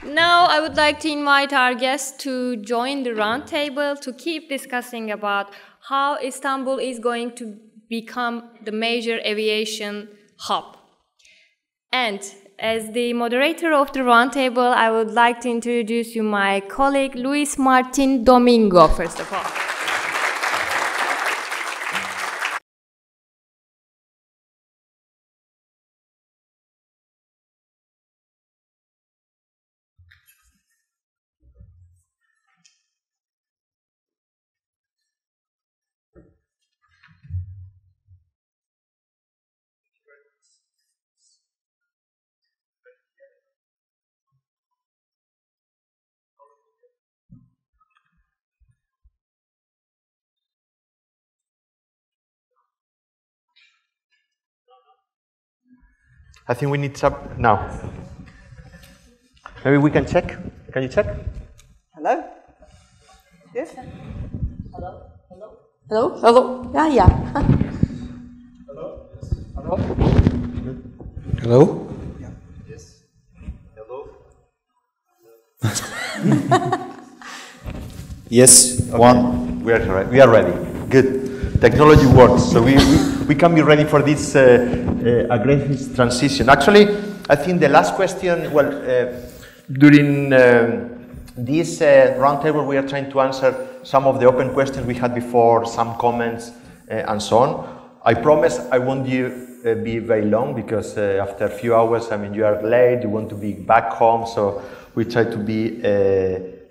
Now I would like to invite our guests to join the roundtable to keep discussing about how Istanbul is going to become the major aviation hub. And as the moderator of the roundtable, I would like to introduce you my colleague Luis Martin Domingo, first of all. I think we need some now. Maybe we can check. Can you check? Hello? Yes? Hello? Hello? Hello? Hello? Yeah, yeah. Hello? Yes. Hello? Hello? Yeah. Yes. Hello? Yes, okay. one. We are ready. Good. Technology works, so we can be ready for this aggressive transition. Actually, I think the last question, well, during this roundtable, we are trying to answer some of the open questions we had before, some comments, and so on. I promise I won't be very long, because after a few hours, I mean, you are late, you want to be back home, so we try to be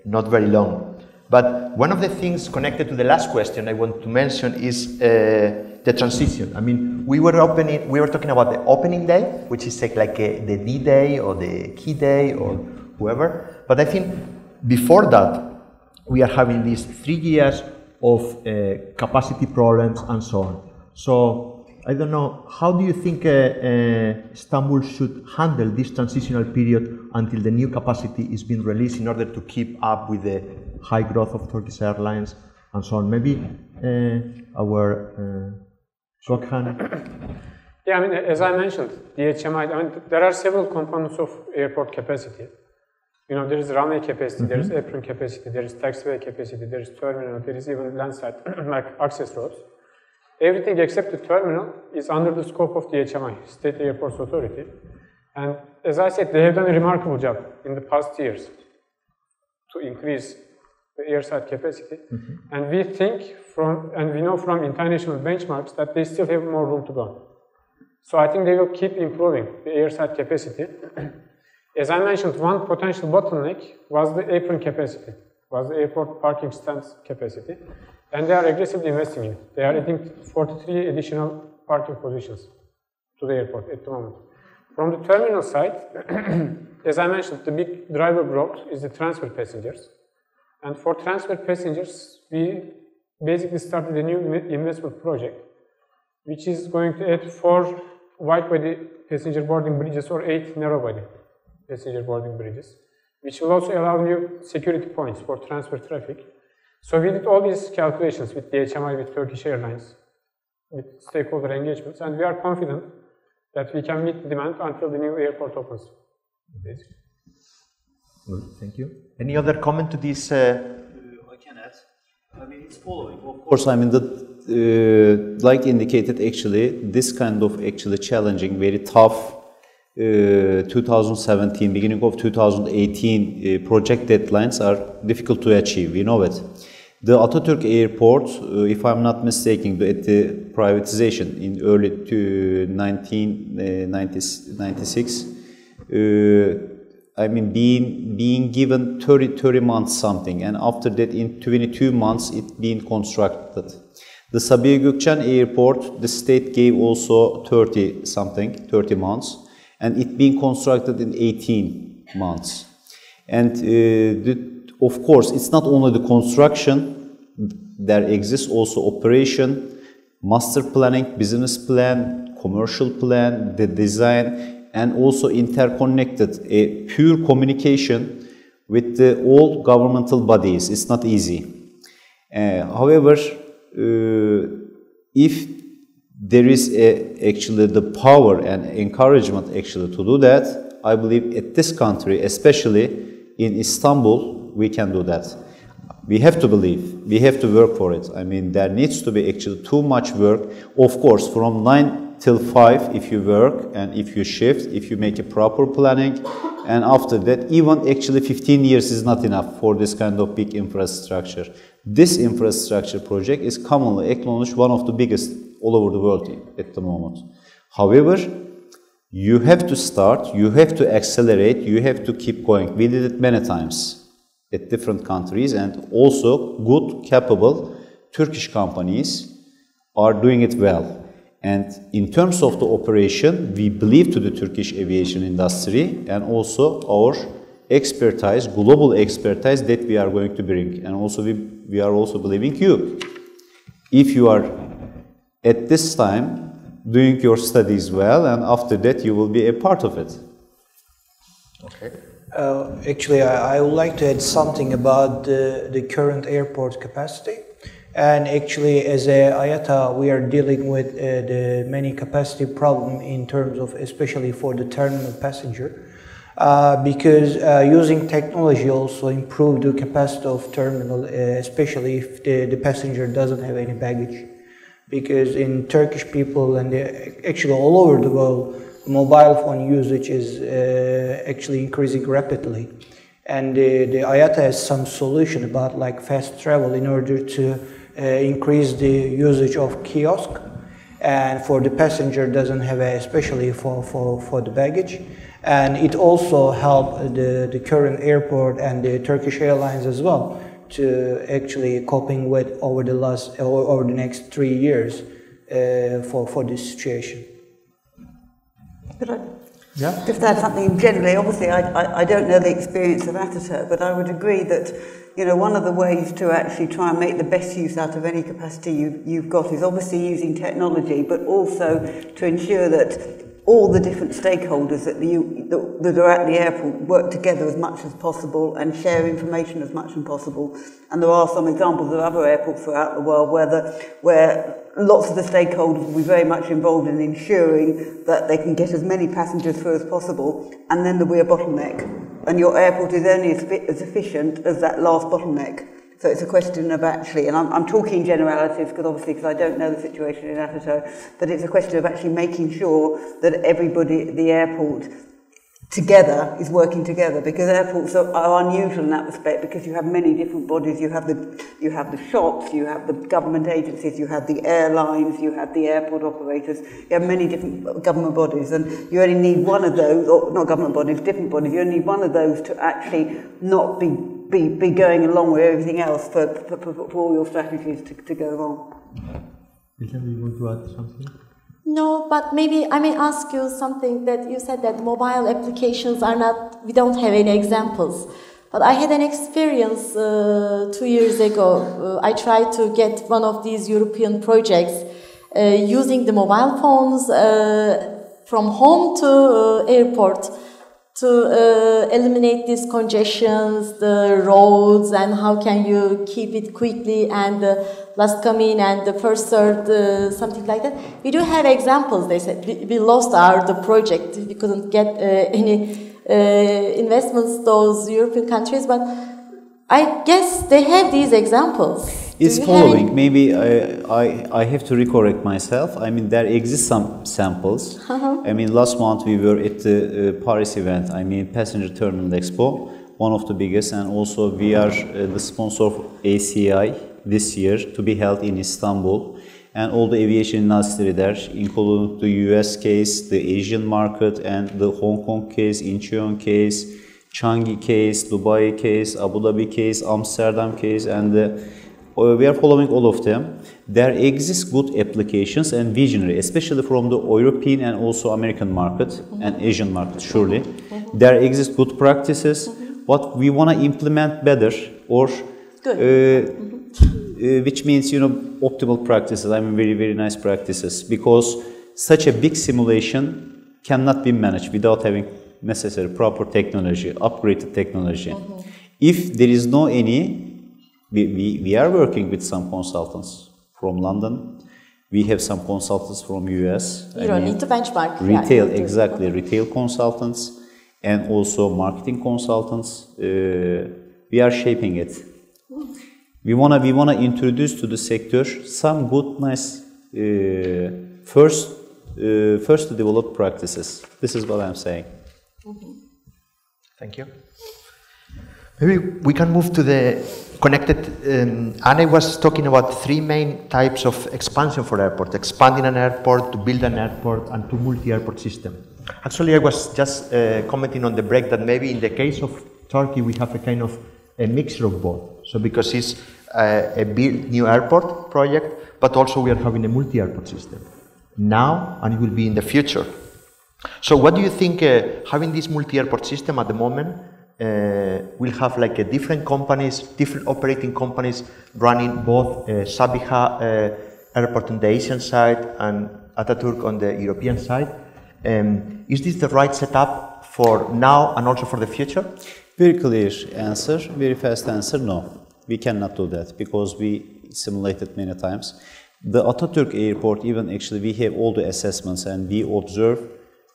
not very long. But one of the things connected to the last question I want to mention is the transition. I mean, we were talking about the opening day, which is like the D-Day or the Key Day or whoever. But I think before that, we are having these 3 years of capacity problems and so on. So I don't know, how do you think Istanbul should handle this transitional period until the new capacity is being released in order to keep up with the high growth of Turkish Airlines and so on? Maybe our Gökhan. Yeah, I mean, as I mentioned, DHMI, I mean, there are several components of airport capacity. You know, there is runway capacity, there is apron capacity, there is taxiway capacity, there is terminal, there is even landside, like access roads. Everything except the terminal is under the scope of DHMI, State Airports Authority. And as I said, they have done a remarkable job in the past years to increase the airside capacity. And we think and we know from international benchmarks that they still have more room to go. So I think they will keep improving the airside capacity. As I mentioned, one potential bottleneck was the apron capacity, was the airport parking stands capacity. And they are aggressively investing in it. They are adding 43 additional parking positions to the airport at the moment. From the terminal side, as I mentioned, the big driver growth is the transfer passengers. And for transfer passengers, we basically started a new investment project, which is going to add 4 wide-body passenger boarding bridges or 8 narrow-body passenger boarding bridges, which will also allow new security points for transfer traffic. So we did all these calculations with DHMI, with Turkish Airlines, with stakeholder engagements, and we are confident that we can meet demand until the new airport opens. Basically. Well, thank you. Any other comment to this? I can add. I mean, it's following. Of course, I mean, like indicated, actually, this kind of challenging, very tough 2017, beginning of 2018 project deadlines are difficult to achieve, we know it. The Ataturk airport, if I'm not mistaken, at the privatization in early 1996, I mean, being given 30 months something, and after that in 22 months it being constructed. The Sabiha Gökçen airport, the state gave also 30 months. And it being constructed in 18 months. And of course, it's not only the construction, there exists also operation, master planning, business plan, commercial plan, the design, and also interconnected, a pure communication with all governmental bodies. It's not easy. However, if there is actually the power and encouragement actually to do that, I believe at this country especially, in Istanbul, we can do that. We have to believe, we have to work for it. I mean, there needs to be actually too much work. Of course, from 9 till 5, if you work and if you shift, if you make a proper planning, and after that, even actually 15 years is not enough for this kind of big infrastructure. This infrastructure project is commonly acknowledged one of the biggest all over the world at the moment. However, you have to start, you have to accelerate, you have to keep going. We did it many times at different countries, and also good, capable Turkish companies are doing it well. And in terms of the operation, we believe to the Turkish aviation industry and also our expertise, global expertise that we are going to bring. And also we are also believing you. If you are at this time doing your studies well, and after that you will be a part of it. Okay. Actually, I would like to add something about the current airport capacity. And actually, as a IATA, we are dealing with the many capacity problem in terms of, especially for the terminal passenger, because using technology also improve the capacity of terminal, especially if the passenger doesn't have any baggage. Because in Turkish people and actually all over the world, mobile phone usage is actually increasing rapidly. And the IATA has some solution about like fast travel in order to increase the usage of kiosk, and for the passenger doesn't have especially for the baggage. And it also helped the current airport and the Turkish Airlines as well to actually coping with over the next 3 years for this situation. Could I just add something generally? Obviously, I don't know the experience of Ataturk, but I would agree that, you know, one of the ways to actually try and make the best use out of any capacity you've got is obviously using technology, but also to ensure that all the different stakeholders that are at the airport work together as much as possible and share information as much as possible. And there are some examples of other airports throughout the world where lots of the stakeholders will be very much involved in ensuring that they can get as many passengers through as possible, and then there'll be a bottleneck. And your airport is only as efficient as that last bottleneck. So it's a question of actually, and I'm talking generalities because I don't know the situation in Ataturk, but it's a question of actually making sure that everybody at the airport together is working together, because airports are unusual in that respect, because you have many different bodies. You have the shops, you have the government agencies, you have the airlines, you have the airport operators, you have many different government bodies, and you only need one of those, or not government bodies, different bodies, you only need one of those to actually not be going along with everything else for all your strategies to go wrong. Vildan, do you want to add something? No, but maybe I may ask you something that you said that mobile applications are not, we don't have any examples. But I had an experience 2 years ago. I tried to get one of these European projects using the mobile phones from home to airport to eliminate these congestions, the roads, and how can you keep it quickly, and the last come in and the first served, something like that. We do have examples. They said we lost the project. We couldn't get any investments those European countries, but I guess they have these examples. It's following. Maybe I have to recorrect myself. I mean, there exist some samples. I mean, last month we were at the Paris event. I mean, Passenger Terminal Expo, one of the biggest, and also we are the sponsor of ACI this year to be held in Istanbul. And all the aviation industry there, including the US case, the Asian market, and the Hong Kong case, Incheon case, Changi case, Dubai case, Abu Dhabi case, Amsterdam case, and we are following all of them. There exist good applications and visionary, especially from the European and also American market and Asian market, surely. There exist good practices, but we want to implement better, or which means, you know, optimal practices. I mean, very, very nice practices, because such a big simulation cannot be managed without having necessary proper technology, upgraded technology. If there is no any, we are working with some consultants from London. We have some consultants from US. You don't need to benchmark. Retail, exactly, retail consultants. and also marketing consultants. We are shaping it. We wanna introduce to the sector some good, nice first to develop practices. This is what I'm saying. Thank you. Maybe we can move to the connected. Anna was talking about three main types of expansion for airports: expanding an airport, to build an airport, and to multi-airport system. Actually, I was just commenting on the break that maybe in the case of Turkey we have a kind of a mixture of both. So because it's a big new airport project, but also we are having a multi-airport system now, and it will be in the future. So what do you think, having this multi-airport system at the moment, will have like different companies, different operating companies running both Sabiha airport on the Asian side and Ataturk on the European side? Is this the right setup for now and also for the future? Very clear answer, very fast answer, no. We cannot do that because we simulated many times. The Ataturk airport, even actually we have all the assessments and we observe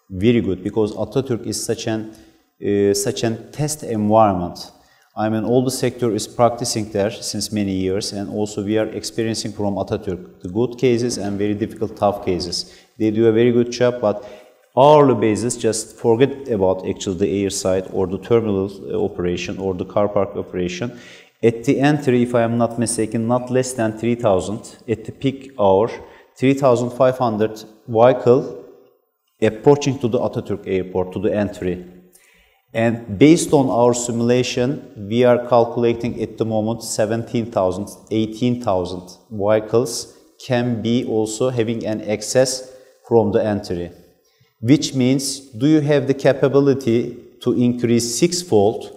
very good because Ataturk is such an test environment. I mean, all the sector is practicing there since many years, and also we are experiencing from Ataturk the good cases and very difficult, tough cases. They do a very good job, but hourly basis, just forget about actually the air side or the terminal operation or the car park operation. At the entry, if I am not mistaken, not less than 3,000 at the peak hour, 3,500 vehicle approaching to the Ataturk airport, to the entry. And based on our simulation, we are calculating at the moment 17,000, 18,000 vehicles can be also having an access from the entry. Which means, do you have the capability to increase 6-fold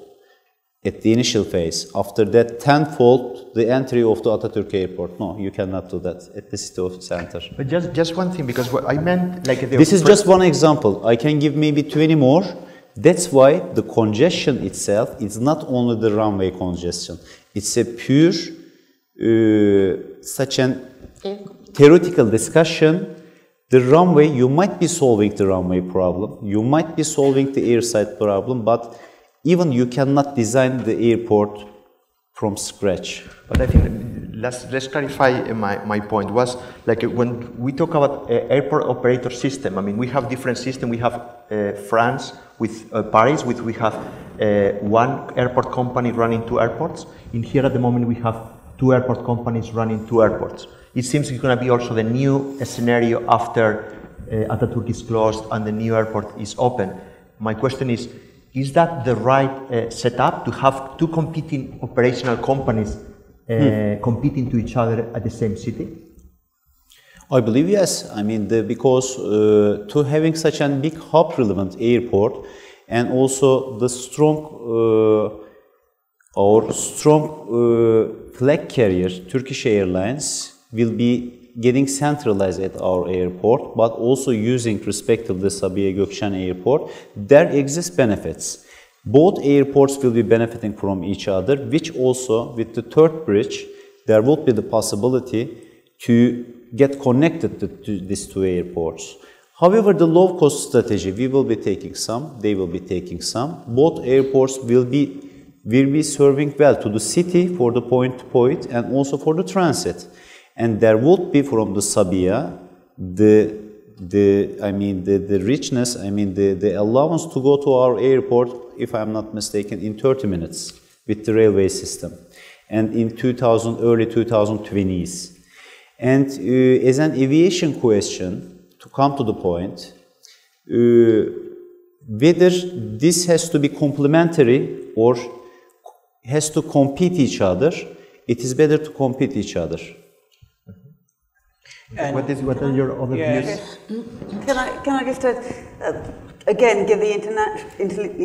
at the initial phase? After that, 10-fold the entry of the Ataturk airport. No, you cannot do that at the city of center. But just one thing, because what I meant, like this is just one example. I can give maybe 20 more. That's why the congestion itself is not only the runway congestion. It's a pure, such an theoretical discussion. The runway, you might be solving the runway problem, you might be solving the airside problem, but even you cannot design the airport from scratch. But I think, let's clarify my point, was like when we talk about airport operator system, I mean, we have different systems. We have France with Paris, which we have one airport company running 2 airports. In here at the moment we have 2 airport companies running 2 airports. It seems it's going to be also the new scenario after Ataturk is closed and the new airport is open. My question is that the right setup to have 2 competing operational companies competing to each other at the same city? I believe yes. I mean, because to having such a big hub relevant airport and also the strong flag carrier Turkish Airlines will be getting centralized at our airport, but also using respectively Sabiha Gökçen airport, there exist benefits. Both airports will be benefiting from each other, which also with the 3rd bridge, there would be the possibility to get connected to these 2 airports. However, the low-cost strategy, we will be taking some, they will be taking some. Both airports will be serving well to the city for the point-to-point and also for the transit. And there would be from the Sabiha the richness, the allowance to go to our airport, if I'm not mistaken, in 30 minutes with the railway system, and in early 2020s. And as an aviation question, to come to the point, whether this has to be complementary or has to compete each other, it is better to compete each other. And what are your other views? Can I just again give the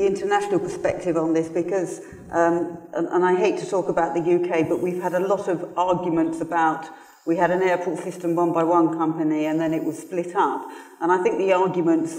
international perspective on this, because and I hate to talk about the UK, but we've had a lot of arguments about, we had an airport system run by one company and then it was split up, and I think the arguments,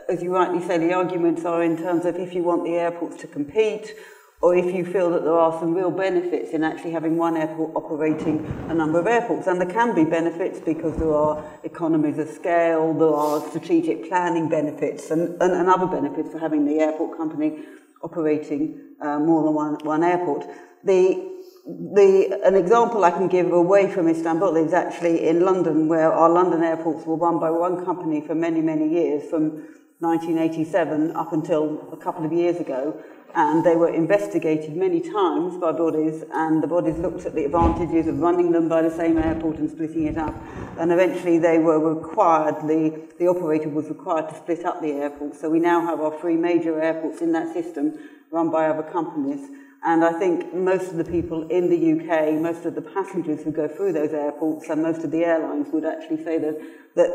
as you rightly say, the arguments are in terms of if you want the airports to compete, or if you feel that there are some real benefits in actually having one airport operating a number of airports. And there can be benefits because there are economies of scale, there are strategic planning benefits and other benefits for having the airport company operating more than one airport. An example I can give away from Istanbul is actually in London, where our London airports were run by one company for many, many years, from 1987 up until a couple of years ago. And they were investigated many times by bodies, and the bodies looked at the advantages of running them by the same airport and splitting it up. And eventually they were required, the operator was required to split up the airport. So we now have our 3 major airports in that system run by other companies. And I think most of the people in the UK, most of the passengers who go through those airports and most of the airlines would actually say that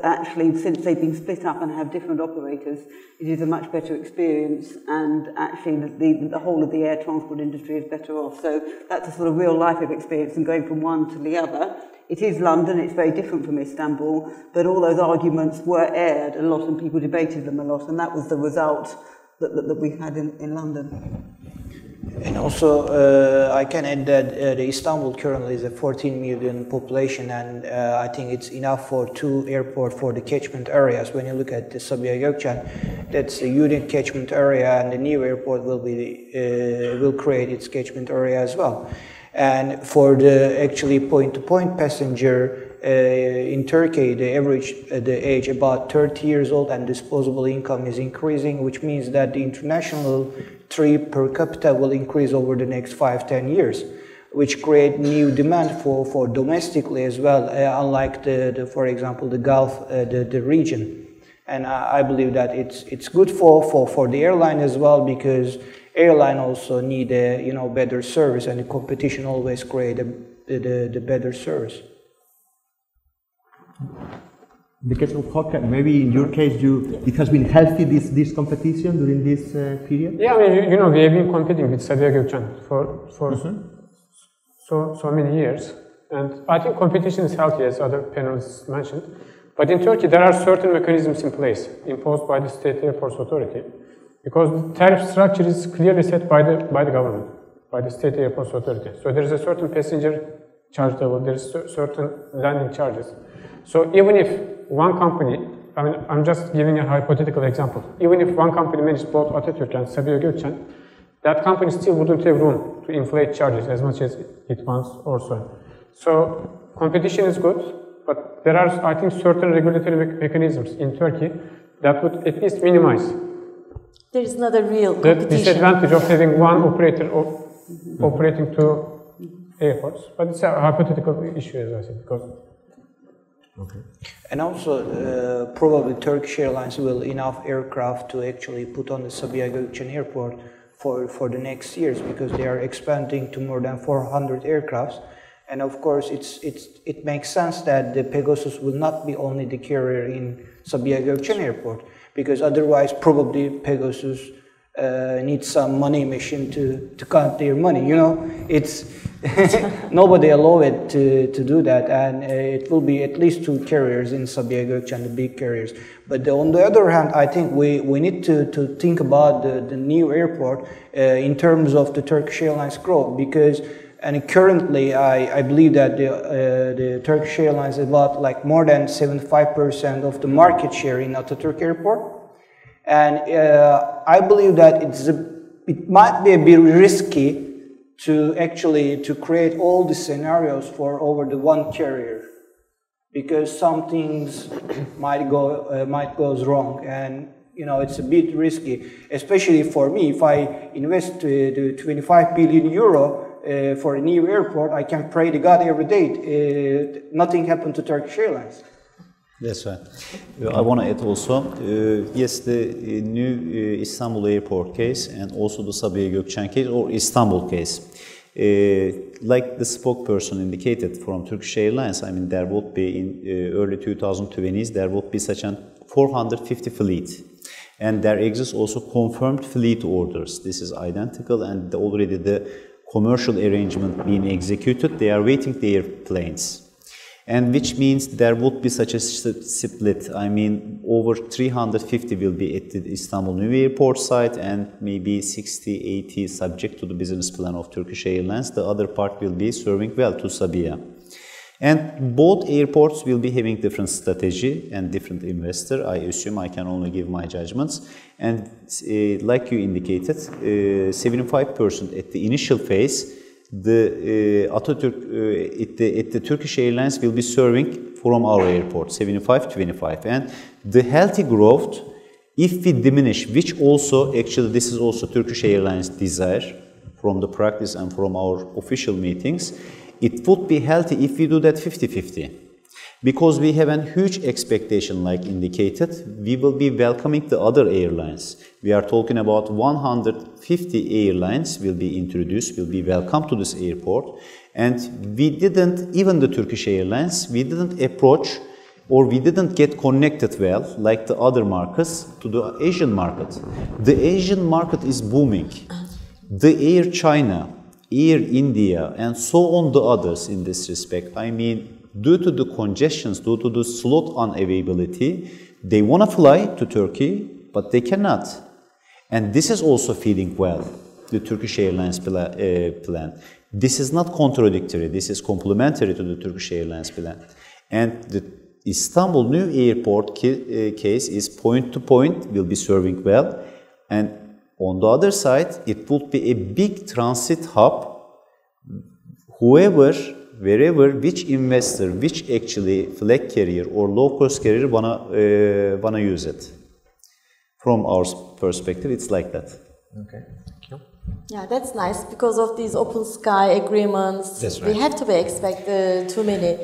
actually, since they've been split up and have different operators, it is a much better experience, and actually the whole of the air transport industry is better off. So that's a sort of real life experience, and going from one to the other. It is London, it's very different from Istanbul, but all those arguments were aired a lot and people debated them a lot, and that was the result that we had in London. And also, I can add that the Istanbul currently is a 14 million population, and I think it's enough for 2 airports for the catchment areas. When you look at the Sabiha Gökçen, that's a unique catchment area, and the new airport will create its catchment area as well. And for the actually point-to-point passenger in Turkey, the average age about 30 years old, and disposable income is increasing, which means that the international trip per capita will increase over the next 5-10 years, which create new demand for domestically as well, unlike for example the Gulf, the region. And I believe that it's good for the airline as well, because airline also need a better service, and the competition always create the better service. In the case of Gökhan, maybe in your case, it has been healthy, this competition during this period? Yeah, I mean, we have been competing with Sabiha Gökçen for so many years, and I think competition is healthy, as other panelists mentioned. But in Turkey, there are certain mechanisms in place imposed by the State Airports Authority, because the tariff structure is clearly set by the government, by the State Airports Authority. So there is a certain passenger charge level, there is certain landing charges. So even if one company, I mean, I'm just giving a hypothetical example, even if one company managed both Ataturk and Sabiha Gökçen, that company still wouldn't have room to inflate charges as much as it wants or so. So competition is good, but there are, I think, certain regulatory mechanisms in Turkey that would at least minimize there is not a real competition. The disadvantage of having one operator operating 2 airports. But it's a hypothetical issue, as I said, because. Okay. And also, probably Turkish Airlines will enough aircraft to actually put on the Sabiha Gökçen airport for the next years, because they are expanding to more than 400 aircrafts. And of course, it makes sense that the Pegasus will not be only the carrier in Sabiha Gökçen airport, because otherwise probably Pegasus needs some money machine to count their money. It's nobody allow it to do that, and it will be at least 2 carriers in Sabiha Gökçen, the big carriers. But on the other hand, I think we need to think about the new airport in terms of the Turkish Airlines growth, because currently I believe that the Turkish Airlines is about like more than 75% of the market share in Ataturk Airport. And I believe that it might be a bit risky to create all the scenarios for over the one carrier, because some things might go wrong, and it's a bit risky, especially for me. If I invest the 25 billion euro for a new airport, I can pray to God every day nothing happened to Turkish Airlines. That's right. I want to add also, yes, the new Istanbul airport case and also the Sabiha Gökçen case or Istanbul case. Like the spokesperson indicated from Turkish Airlines, I mean, there would be in early 2020s, there would be such an 450 fleet. And there exists also confirmed fleet orders. This is identical, and already the commercial arrangement being executed, they are waiting their planes. And which means there would be such a split. I mean, over 350 will be at the Istanbul New Airport site and maybe 60, 80 subject to the business plan of Turkish Airlines. The other part will be serving well to Sabiha. And both airports will be having different strategy and different investor. I assume I can only give my judgments. And like you indicated, 75% at the initial phase, the Ataturk at the Turkish Airlines will be serving from our airport, 75-25. And the healthy growth, if we diminish, which also, actually this is also Turkish Airlines' desire from the practice and from our official meetings, it would be healthy if we do that 50-50. Because we have a huge expectation, like indicated, we will be welcoming the other airlines. We are talking about 150 airlines will be introduced, will be welcome to this airport. And we didn't, even the Turkish Airlines, we didn't approach or we didn't get connected well, like the other markets, to the Asian market. The Asian market is booming. The Air China, Air India, and so on the others in this respect. I mean, due to the congestions, due to the slot unavailability, they want to fly to Turkey, but they cannot. And this is also feeding well, the Turkish Airlines plan. This is not contradictory, this is complementary to the Turkish Airlines plan. And the Istanbul New Airport case is point to point, will be serving well. And on the other side, it would be a big transit hub. Whoever, wherever, which investor, which actually flag carrier or low-cost carrier wanna use it. From our perspective, it's like that. Okay, thank you. Yeah, that's nice. Because of these open sky agreements, that's right. We have to be expect too many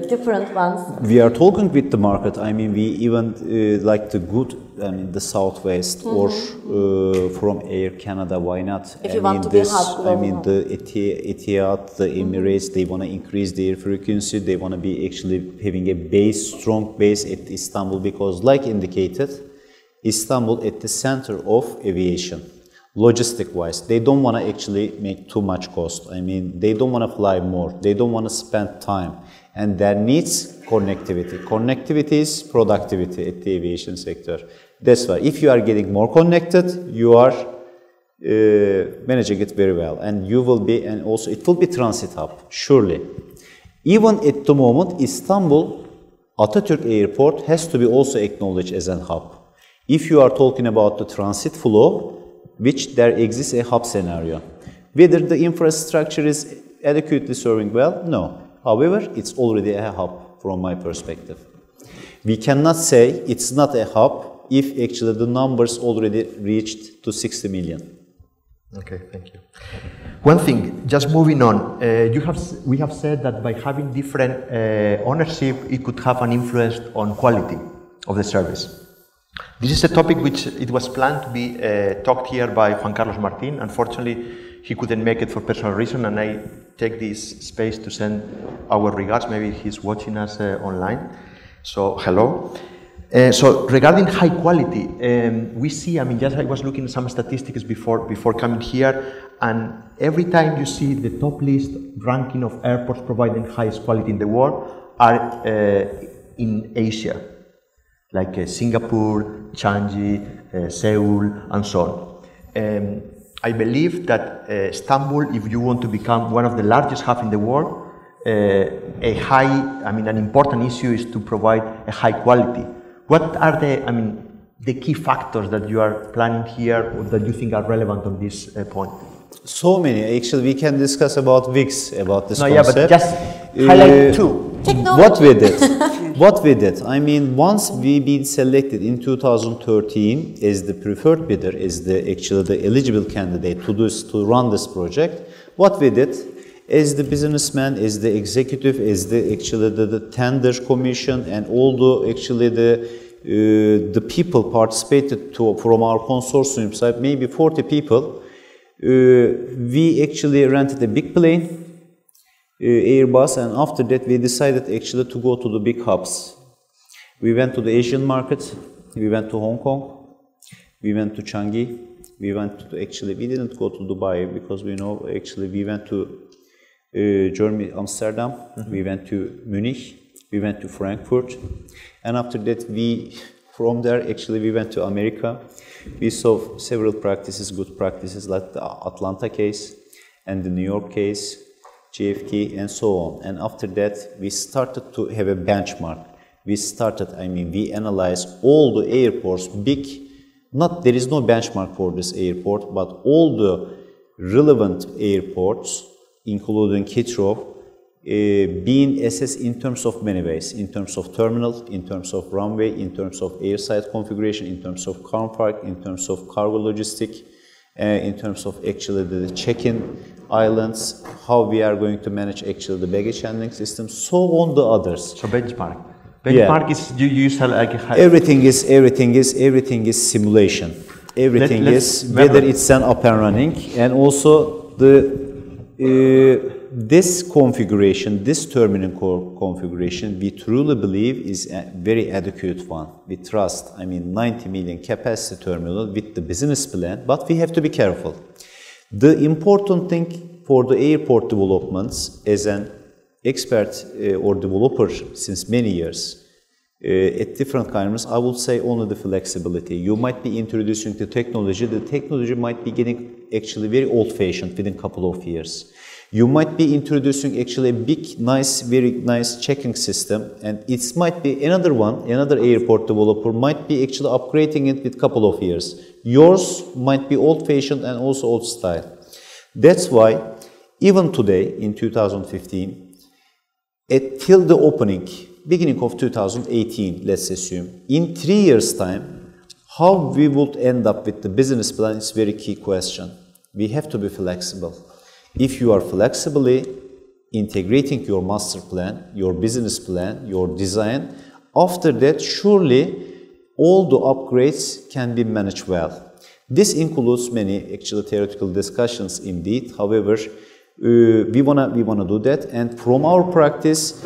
different ones. We are talking with the market. I mean, we even like the good, I mean, the Southwest or from Air Canada. Why not? If you want to be hub global. I mean, the Etihad, the Emirates, they want to increase their frequency. They want to be actually having a base, strong base at Istanbul because, like indicated, Istanbul at the center of aviation. Logistic-wise, they don't want to actually make too much cost. I mean, they don't want to fly more. They don't want to spend time. And there needs connectivity. Connectivity is productivity at the aviation sector. That's why if you are getting more connected, you are managing it very well. And you will be, and also it will be transit hub, surely. Even at the moment, Istanbul Ataturk Airport has to be also acknowledged as a hub. If you are talking about the transit flow, which there exists a hub scenario. Whether the infrastructure is adequately serving well, no. However, it's already a hub from my perspective. We cannot say it's not a hub if actually the numbers already reached to 60 million. Okay, thank you. One thing, just moving on, we have said that by having different ownership, it could have an influence on quality of the service. This is a topic which it was planned to be talked here by Juan Carlos Martin. Unfortunately, he couldn't make it for personal reason, and I take this space to send our regards. Maybe he's watching us online. So, hello. So, regarding high quality, we see, I mean, just I was looking at some statistics before coming here, and every time you see the top list ranking of airports providing highest quality in the world are in Asia, like Singapore, Changi, Seoul, and so on. I believe that Istanbul, if you want to become one of the largest hubs in the world, an important issue is to provide a high quality. What are the key factors that you are planning here or that you think are relevant on this point? So many. Actually, we can discuss about VIX, about this concept. Yeah, but just highlight two. Technology. What we did? What we did? I mean, once we been selected in 2013 as the preferred bidder, as the eligible candidate to run this project, what we did, as the businessman, as the executive, as the tender commission, and all the people participated from our consortium side, maybe 40 people. We actually rented a big plane. Airbus, and after that we decided actually to go to the big hubs. We went to the Asian market, we went to Hong Kong, we went to Changi, we went to we didn't go to Dubai because we know we went to Germany, Amsterdam, we went to Munich, we went to Frankfurt, and after that from there actually we went to America. We saw several practices, good practices like the Atlanta case and the New York case, JFK and so on. And after that we started to have a benchmark. We analyzed all the airports, there is no benchmark for this airport, but all the relevant airports, including Heathrow, being assessed in terms of many ways, in terms of terminal, in terms of runway, in terms of airside configuration, in terms of car park, in terms of cargo logistic, in terms of actually the check-in islands, how we are going to manage actually the baggage handling system, so on the others. So benchmark. Benchmark is you use like everything is simulation. Everything is whether it's an up and running, and also this configuration, this terminal configuration, we truly believe is a very adequate one. We trust, 90 million capacity terminal with the business plan, but we have to be careful. The important thing for the airport developments, as an expert or developer since many years, at different kinds, I would say only the flexibility. You might be introducing the technology might be getting actually very old-fashioned within a couple of years. You might be introducing actually a big, very nice checking system, and it might be another airport developer might be actually upgrading it with a couple of years. Yours might be old-fashioned and also old style. That's why, even today, in 2015, till the opening, beginning of 2018, let's assume, in 3 years' time, how we would end up with the business plan is a very key question. We have to be flexible. If you are flexibly integrating your master plan, your business plan, your design, after that, surely all the upgrades can be managed well. This includes many actually theoretical discussions indeed. However, we wanna do that, and from our practice,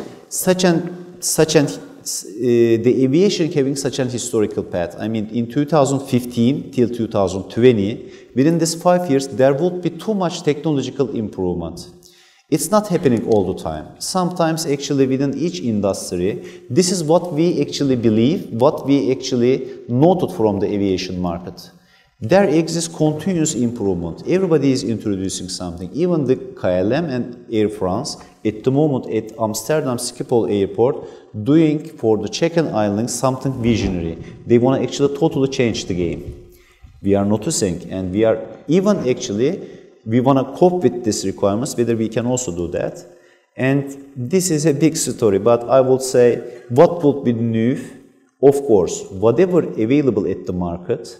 the aviation having such an historical path. In 2015 till 2020, within this 5 years, there would be too much technological improvement. It's not happening all the time. Sometimes actually within each industry, this is what we actually believe, what we actually noted from the aviation market. There exists continuous improvement. Everybody is introducing something. Even the KLM and Air France, at the moment at Amsterdam Schiphol Airport, doing for the check-in islands something visionary. They want to actually totally change the game. We are noticing, and we are even actually, we want to cope with these requirements, whether we can also do that. And this is a big story, but I would say what would be new? Of course, whatever available at the market,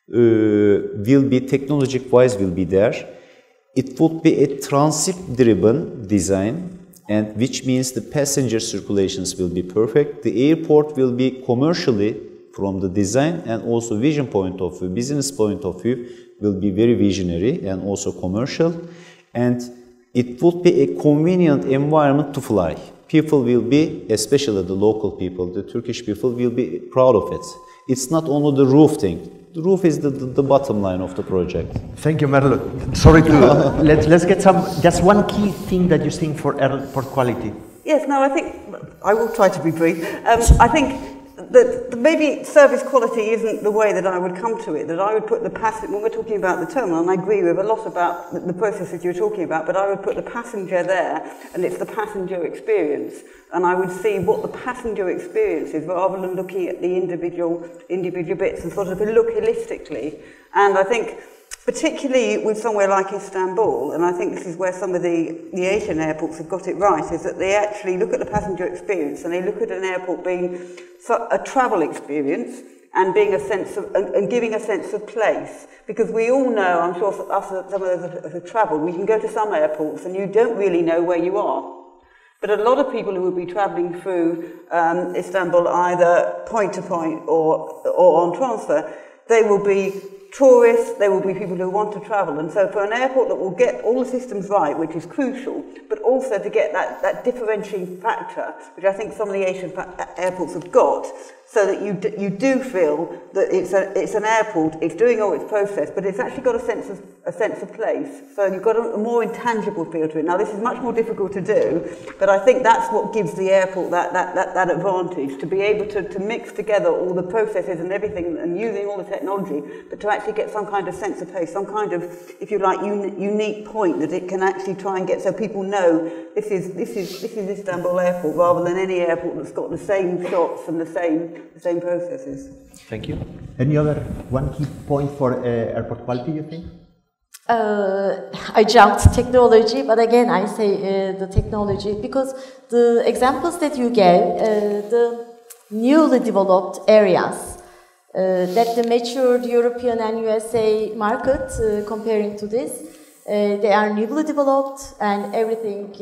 will be technology-wise will be there. It would be a transit-driven design, and which means the passenger circulations will be perfect. The airport will be commercially, from the design and also vision point of view, business point of view, will be very visionary and also commercial. And it would be a convenient environment to fly. People will be, especially the local people, the Turkish people, will be proud of it. It's not only the roof thing. The roof is the bottom line of the project. Thank you, Mertol. Sorry to let's get just one key thing that you think for airport quality. Yes, no, I think I will try to be brief. I think that maybe service quality isn't the way that I would come to it. That I would put the passenger, when we're talking about the terminal, and I agree with a lot about the processes you're talking about, but I would put the passenger there, and it's the passenger experience. And I would see what the passenger experience is, rather than looking at the individual bits, and sort of look holistically. And I think, particularly with somewhere like Istanbul, and I think this is where some of the Asian airports have got it right, is that they actually look at the passenger experience, and they look at an airport being a travel experience, and being a sense of, and giving a sense of place. Because we all know, I'm sure us, some of us have travelled, we can go to some airports and you don't really know where you are. But a lot of people who will be travelling through Istanbul, either point to point or on transfer, they will be tourists, they will be people who want to travel. And so for an airport that will get all the systems right, which is crucial, but also to get that differentiating factor, which I think some of the Asian airports have got, so that you do feel that it's an airport, it's doing all its process, but it's actually got a sense of place. So you've got a more intangible feel to it. Now this is much more difficult to do, but I think that's what gives the airport that advantage, to be able to mix together all the processes and everything and using all the technology, but to actually get some kind of sense of place, some kind of, if you like, unique point that it can actually try and get, so people know this is Istanbul Airport, rather than any airport that's got the same shots and the same processes. Thank you. Any other one key point for airport quality, you think? I jumped technology, but again I say the technology, because the examples that you gave, the newly developed areas, that the matured European and USA market, comparing to this, they are newly developed and everything,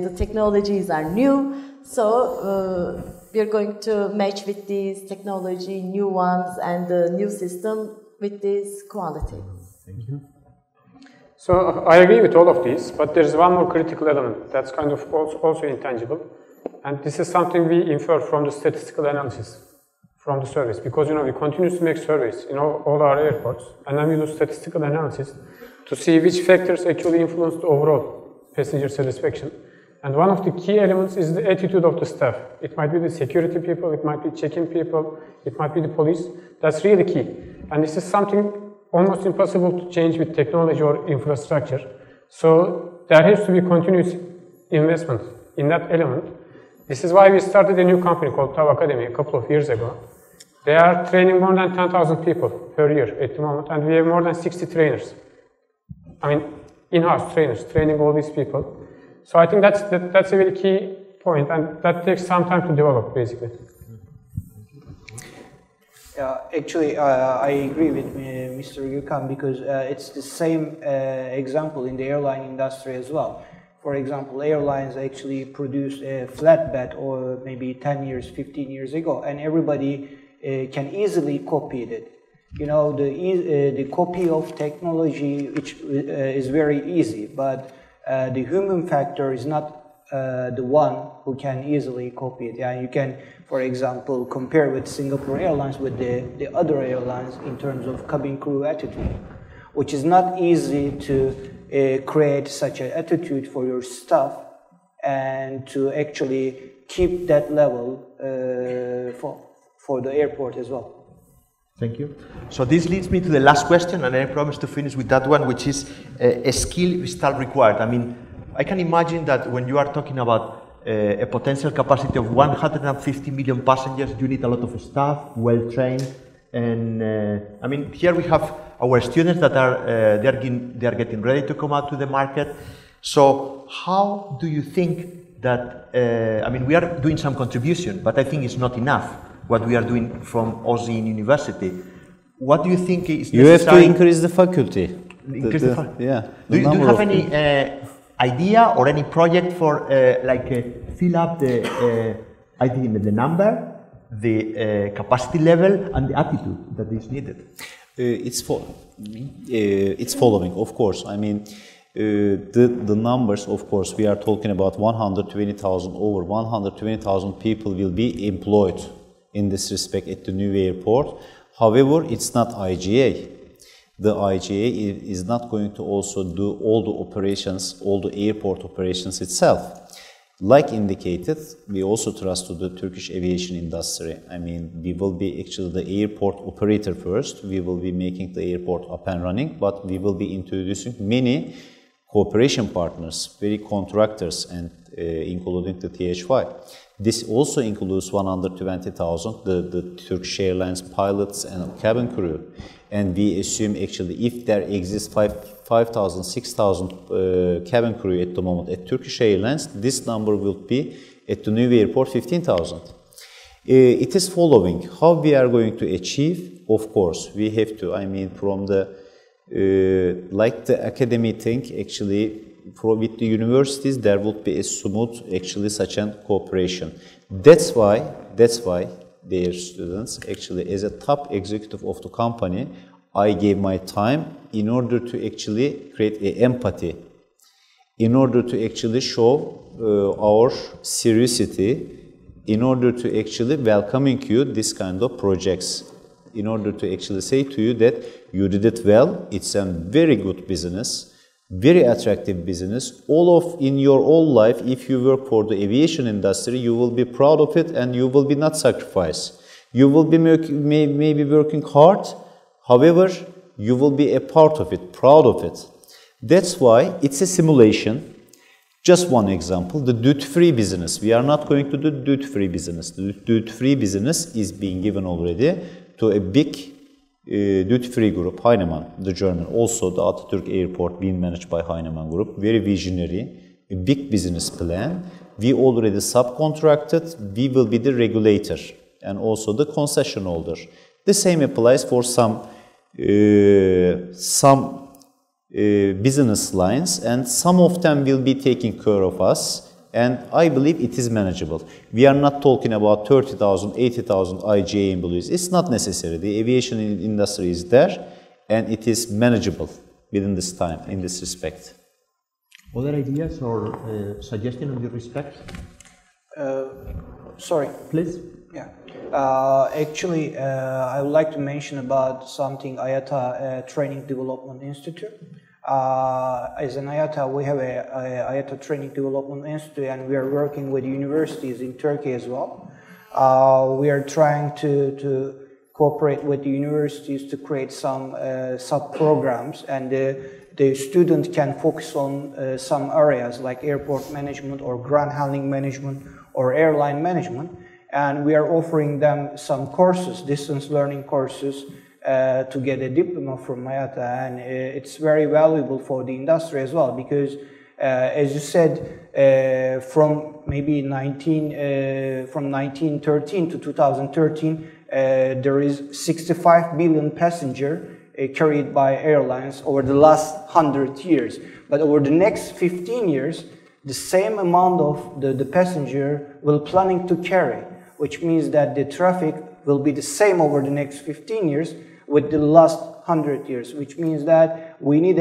the technologies are new, so we are going to match with these technology, new ones, and the new system with this quality. Thank you. So I agree with all of these, but there's one more critical element that's kind of also intangible, and this is something we infer from the statistical analysis from the surveys, because we continue to make surveys in all our airports, and then we do statistical analysis to see which factors actually influence the overall passenger satisfaction. And one of the key elements is the attitude of the staff. It might be the security people, it might be check-in people, it might be the police. That's really key. And this is something almost impossible to change with technology or infrastructure. So there has to be continuous investment in that element. This is why we started a new company called TAV Academy a couple of years ago. They are training more than 10,000 people per year at the moment, and we have more than 60 trainers. I mean, in-house trainers training all these people. So I think that's a very key point, and that takes some time to develop, basically. Actually, I agree with Mr. Gökhan, because it's the same example in the airline industry as well. For example, airlines actually produced a flatbed or maybe 10 years, 15 years ago, and everybody can easily copy it. The copy of technology, which is very easy, but the human factor is not the one who can easily copy it. You can, for example, compare with Singapore Airlines with the other airlines in terms of cabin crew attitude, which is not easy to create such an attitude for your staff and to actually keep that level for the airport as well. Thank you. So this leads me to the last question, and I promise to finish with that one, which is a skill still required. I mean, I can imagine that when you are talking about a potential capacity of 150 million passengers, you need a lot of staff, well trained, and I mean, here we have our students that are they are getting ready to come out to the market. So how do you think that? I mean, we are doing some contribution, but I think it's not enough. What we are doing from Ozyegin University. What do you think is necessary? You have to increase the faculty. Increase the faculty. Yeah. Do you have any idea or any project for fill up the I think the number, the capacity level, and the attitude that is needed? It's following, of course. I mean, the numbers, of course, we are talking about 120,000, over 120,000 people will be employed in this respect at the new airport. However, it's not IGA. The IGA is not going to also do all the operations, all the airport operations itself. Like indicated, we also trust to the Turkish aviation industry. I mean, we will be actually the airport operator first. We will be making the airport up and running, but we will be introducing many cooperation partners, very contractors, and including the THY. This also includes 120,000, the Turkish Airlines pilots and cabin crew. And we assume actually if there exists 5,000, 6,000 cabin crew at the moment at Turkish Airlines, this number will be at the new airport 15,000. It is following how we are going to achieve. Of course, we have to, I mean, from the, like the academy thing, actually, with the universities, there would be a smooth, actually, such a cooperation. That's why their students, actually, as a top executive of the company, I gave my time in order to actually create an empathy, in order to actually show our seriousness in order to actually welcoming you this kind of projects, in order to actually say to you that you did it well, it's a very good business, very attractive business. All of in your whole life, if you work for the aviation industry, you will be proud of it and you will be not sacrifice. You will be maybe working hard, however, you will be a part of it, proud of it. That's why it's a simulation. Just one example, the duty-free business. We are not going to do duty-free business. The duty-free business is being given already to a big duty-free group, Heinemann, the German. Also, the Ataturk airport being managed by Heinemann Group. Very visionary, a big business plan. We already subcontracted. We will be the regulator and also the concession holder. The same applies for some business lines, and some of them will be taking care of us, and I believe it is manageable. We are not talking about 30,000, 80,000 IGA employees. It's not necessary. The aviation industry is there, and it is manageable within this time, in this respect. Other ideas or suggestions in this respect? Sorry. Please. Yeah. Actually, I would like to mention about something IATA Training Development Institute. As an IATA, we have a IATA Training Development Institute, and we are working with universities in Turkey as well. We are trying to cooperate with the universities to create some sub-programs, and the student can focus on some areas like airport management or ground handling management or airline management. And we are offering them some courses, distance learning courses, to get a diploma from IATA, and it's very valuable for the industry as well, because as you said, from maybe 1913 to 2013, there is 65 billion passengers carried by airlines over the last 100 years. But over the next 15 years, the same amount of the passenger will planning to carry, which means that the traffic will be the same over the next 15 years with the last 100 years, which means that we need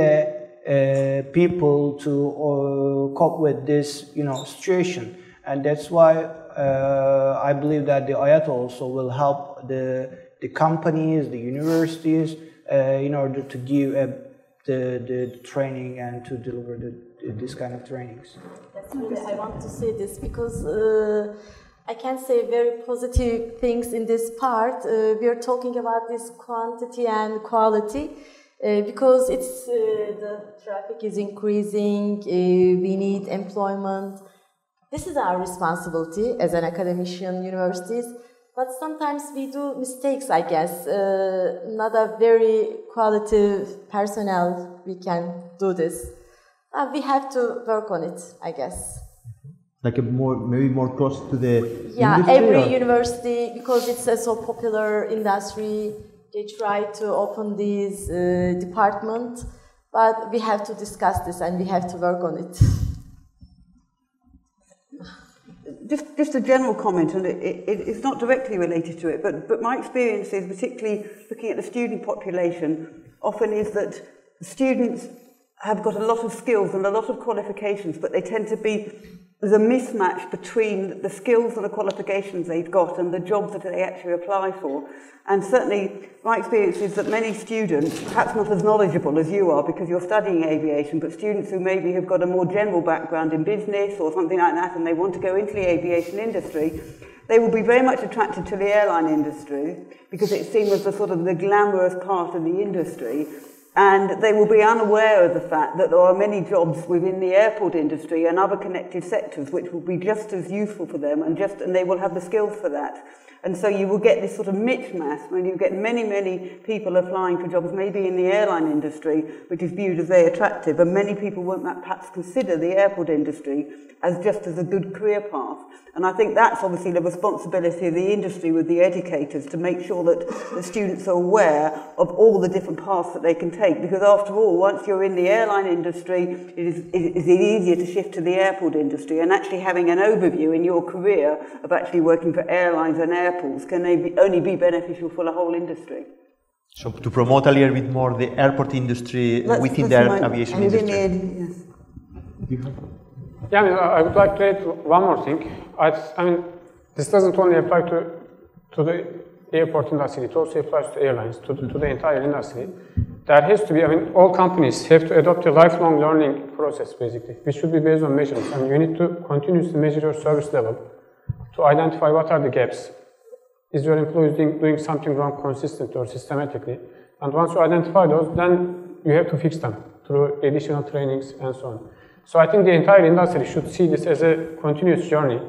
people to cope with this, situation. And that's why I believe that the IATA also will help the companies, the universities, in order to give the training and to deliver this kind of trainings. That's really, I want to say this because I can say very positive things in this part. We are talking about this quantity and quality because it's the traffic is increasing, we need employment. This is our responsibility as an academician, universities, but sometimes we do mistakes, I guess. Not a very qualitative personnel we can do this. We have to work on it, I guess. Like maybe more close to the industry, every university, because it's a so popular industry, they try to open these departments, but we have to discuss this and we have to work on it. Just a general comment, and it's not directly related to it, but my experience is, particularly looking at the student population, often is that students have got a lot of skills and a lot of qualifications, but they tend to be, there's a mismatch between the skills and the qualifications they've got and the jobs that they actually apply for. And certainly my experience is that many students, perhaps not as knowledgeable as you are because you're studying aviation, but students who maybe have got a more general background in business or something like that and they want to go into the aviation industry, they will be very much attracted to the airline industry because it's seen as the sort of the glamorous part of the industry. And they will be unaware of the fact that there are many jobs within the airport industry and other connected sectors which will be just as useful for them and they will have the skills for that. And so you will get this sort of mishmash when you get many people applying for jobs, maybe in the airline industry, which is viewed as very attractive, and many people won't perhaps consider the airport industry as just as a good career path. And I think that's obviously the responsibility of the industry with the educators to make sure that the students are aware of all the different paths that they can take. Because after all, once you're in the airline industry, it is easier to shift to the airport industry. And actually having an overview in your career of actually working for airlines and airports can only be beneficial for the whole industry. So to promote a little bit more the airport industry within the aviation industry. Yeah, I would like to add one more thing. I mean, this doesn't only apply to the airport industry, it also applies to airlines, to the entire industry. There has to be, I mean, all companies have to adopt a lifelong learning process, basically, which should be based on measurements. I mean, you need to continuously measure your service level to identify what are the gaps. Is your employees doing something wrong consistently or systematically? And once you identify those, then you have to fix them through additional trainings and so on. So I think the entire industry should see this as a continuous journey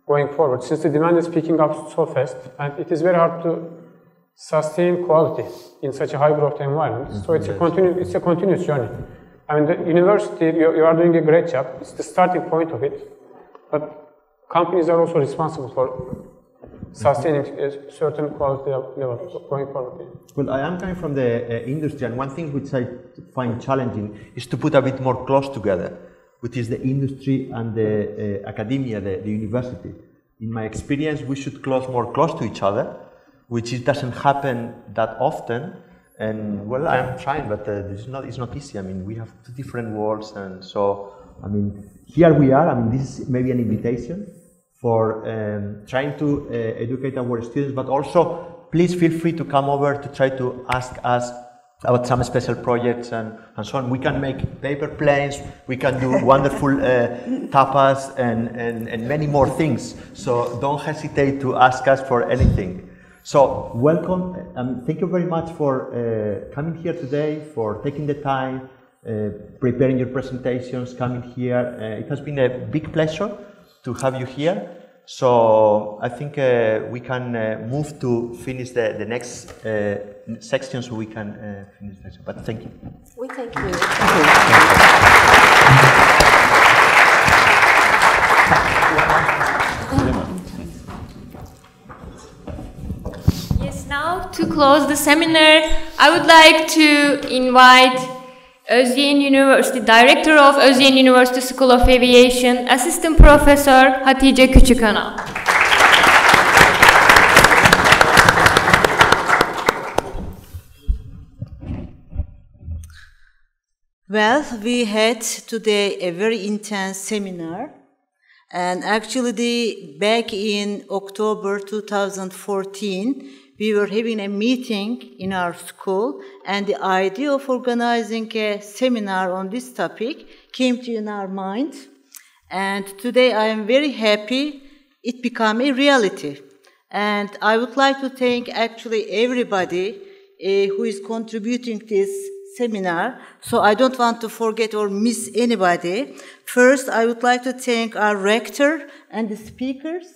going forward, since the demand is picking up so fast, and it is very hard to sustain quality in such a high growth environment. So it's a continuous journey. I mean, the university, you are doing a great job. It's the starting point of it, but companies are also responsible for sustaining a certain quality level going forward. Well, I am coming from the industry, and one thing which I find challenging is to put a bit more close together, which is the industry and the academia, the university. In my experience, we should more close to each other, which it doesn't happen that often. And well, I am trying, but it's not easy. I mean, we have two different worlds, and so, I mean, here we are. I mean, this is maybe an invitation for trying to educate our students, but also please feel free to come over to try to ask us about some special projects and so on. We can make paper planes, we can do wonderful tapas and many more things. So don't hesitate to ask us for anything. So welcome, and thank you very much for coming here today, for taking the time, preparing your presentations, coming here. It has been a big pleasure to have you here. So I think we can move to finish the next section, so we can finish the section. But thank you. We thank you. Yes, now to close the seminar, I would like to invite Ozyegin University, Director of Ozyegin University School of Aviation, Assistant Professor Hatice Küçükhanal. Well, we had today a very intense seminar, and actually back in October 2014, we were having a meeting in our school, and the idea of organizing a seminar on this topic came to in our mind. And today I am very happy it became a reality. And I would like to thank actually everybody who is contributing this seminar. So I don't want to forget or miss anybody. First, I would like to thank our rector and the speakers,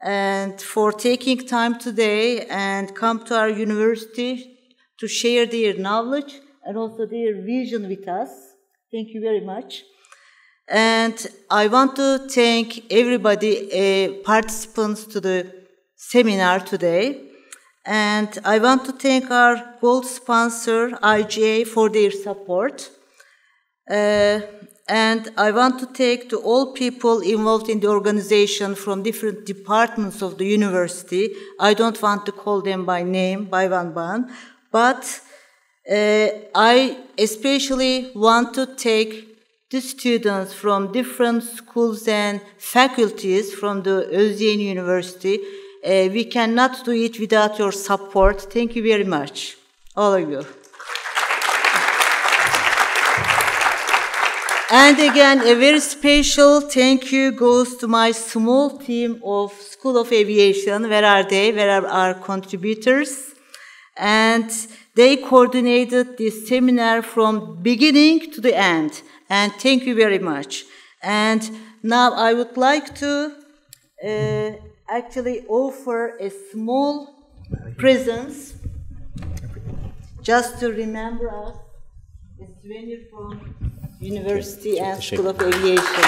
and for taking time today and come to our university to share their knowledge and also their vision with us. Thank you very much. And I want to thank everybody, participants to the seminar today. And I want to thank our gold sponsor, IGA, for their support. And I want to thank to all people involved in the organization from different departments of the university. I don't want to call them by name, by one, but I especially want to thank the students from different schools and faculties from the Ozyegin University. We cannot do it without your support. Thank you very much, all of you. And again, a very special thank you goes to my small team of School of Aviation. Where are they? Where are our contributors? And they coordinated this seminar from beginning to the end. And thank you very much. And now I would like to actually offer a small presence just to remember us. A souvenir from University and School of Aviation.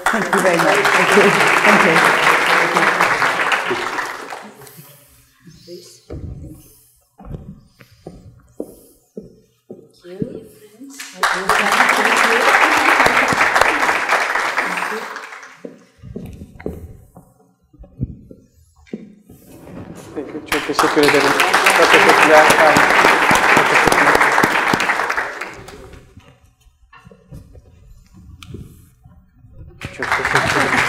Thank you very much. Thank you. Thank you. Çok teşekkür ederim. Çok teşekkürler. Çok teşekkür ederim.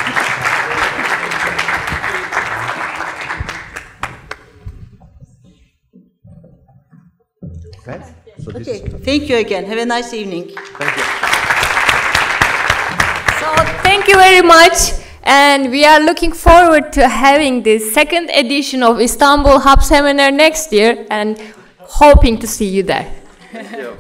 Okay. So Okay, thank you again. Have a nice evening. Thank you. So thank you very much, and we are looking forward to having the second edition of Istanbul Hub Seminar next year, and hoping to see you there. Thank you.